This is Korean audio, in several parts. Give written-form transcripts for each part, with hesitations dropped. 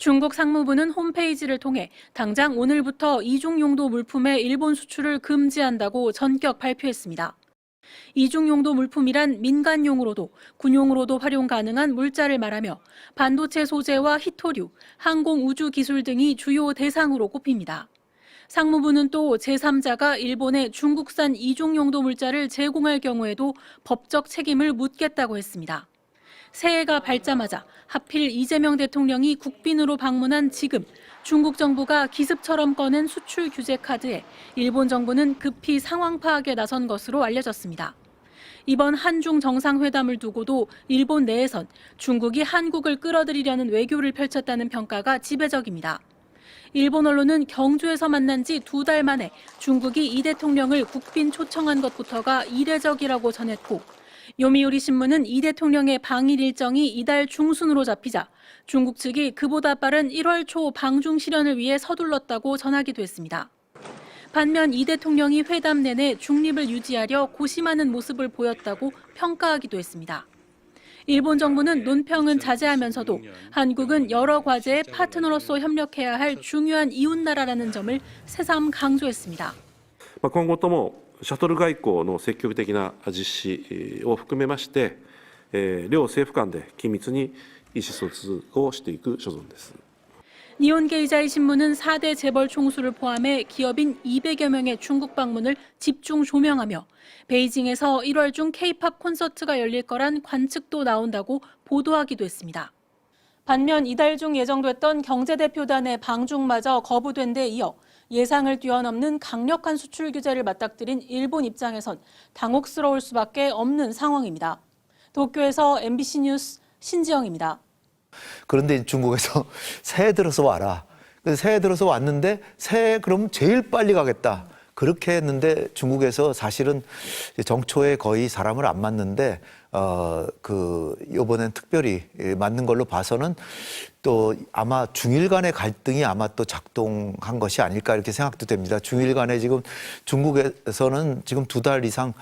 중국 상무부는 홈페이지를 통해 당장 오늘부터 이중용도 물품의 일본 수출을 금지한다고 전격 발표했습니다. 이중용도 물품이란 민간용으로도 군용으로도 활용 가능한 물자를 말하며 반도체 소재와 희토류, 항공우주 기술 등이 주요 대상으로 꼽힙니다. 상무부는 또 제3자가 일본에 중국산 이중용도 물자를 제공할 경우에도 법적 책임을 묻겠다고 했습니다. 새해가 밝자마자 하필 이재명 대통령이 국빈으로 방문한 지금 중국 정부가 기습처럼 꺼낸 수출 규제 카드에 일본 정부는 급히 상황 파악에 나선 것으로 알려졌습니다. 이번 한중 정상회담을 두고도 일본 내에선 중국이 한국을 끌어들이려는 외교를 펼쳤다는 평가가 지배적입니다. 일본 언론은 경주에서 만난 지 2달 만에 중국이 이 대통령을 국빈 초청한 것부터가 이례적이라고 전했고, 요미우리 신문은 이 대통령의 방일 일정이 이달 중순으로 잡히자 중국 측이 그보다 빠른 1월 초 방중 실현을 위해 서둘렀다고 전하기도 했습니다. 반면 이 대통령이 회담 내내 중립을 유지하려 고심하는 모습을 보였다고 평가하기도 했습니다. 일본 정부는 논평은 자제하면서도 한국은 여러 과제에 파트너로서 협력해야 할 중요한 이웃나라라는 점을 새삼 강조했습니다. 今後ともシャトル外交の積極的な実施を含めまして、両政府間で緊密に意思疎通をしていく所存です。 니혼게이자이 신문은 4대 재벌 총수를 포함해 기업인 200여 명의 중국 방문을 집중 조명하며 베이징에서 1월 중 K-팝 콘서트가 열릴 거란 관측도 나온다고 보도하기도 했습니다. 반면 이달 중 예정됐던 경제대표단의 방중마저 거부된 데 이어 예상을 뛰어넘는 강력한 수출 규제를 맞닥뜨린 일본 입장에선 당혹스러울 수밖에 없는 상황입니다. 도쿄에서 MBC 뉴스 신지영입니다. 그런데 중국에서 새해 들어서 와라. 그래서 새해 들어서 왔는데 새해 그럼 제일 빨리 가겠다. 그렇게 했는데 중국에서 사실은 정초에 거의 사람을 안 맞는데 이번엔 특별히 맞는 걸로 봐서는 또 아마 중일 간의 갈등이 아마 또 작동한 것이 아닐까 이렇게 생각도 됩니다. 중일 간에 지금 중국에서는 지금 2달 이상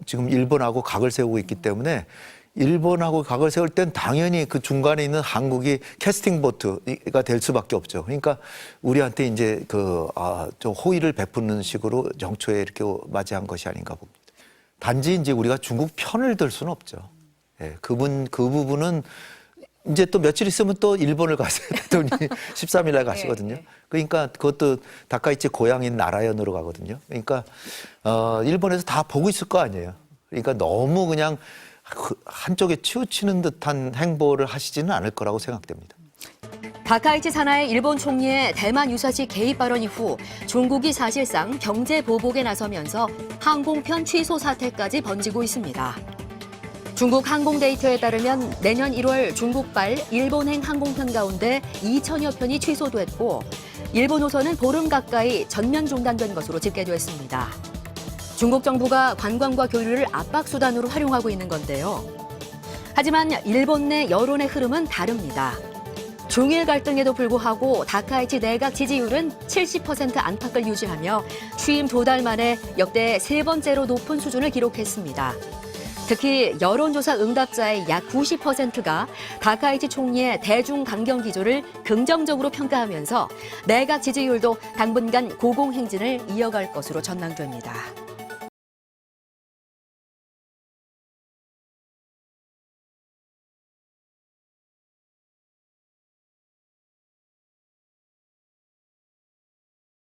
지금 일본하고 각을 세우고 있기 때문에 일본하고 각을 세울 땐 당연히 그 중간에 있는 한국이 캐스팅 보트가 될 수밖에 없죠. 그러니까 우리한테 이제 좀 호의를 베푸는 식으로 정초에 이렇게 맞이한 것이 아닌가 봅니다. 단지 이제 우리가 중국 편을 들 수는 없죠. 예, 그 부분은 이제 또 며칠 있으면 또 일본을 가세요. 대통령이 13일 날 가시거든요. 그러니까 그것도 다카이치 고향인 나라현으로 가거든요. 그러니까 일본에서 다 보고 있을 거 아니에요. 그러니까 너무 그냥 한쪽에 치우치는 듯한 행보를 하시지는 않을 거라고 생각됩니다. 다카이치 사나이 일본 총리의 대만 유사시 개입 발언 이후 중국이 사실상 경제 보복에 나서면서 항공편 취소 사태까지 번지고 있습니다. 중국 항공데이터에 따르면 내년 1월 중국발 일본행 항공편 가운데 2천여 편이 취소됐고 일본 호선은 보름 가까이 전면 중단된 것으로 집계됐습니다. 중국 정부가 관광과 교류를 압박 수단으로 활용하고 있는 건데요. 하지만 일본 내 여론의 흐름은 다릅니다. 중일 갈등에도 불구하고 다카이치 내각 지지율은 70% 안팎을 유지하며 취임 2달 만에 역대 3번째로 높은 수준을 기록했습니다. 특히 여론조사 응답자의 약 90%가 다카이치 총리의 대중 강경 기조를 긍정적으로 평가하면서 내각 지지율도 당분간 고공행진을 이어갈 것으로 전망됩니다.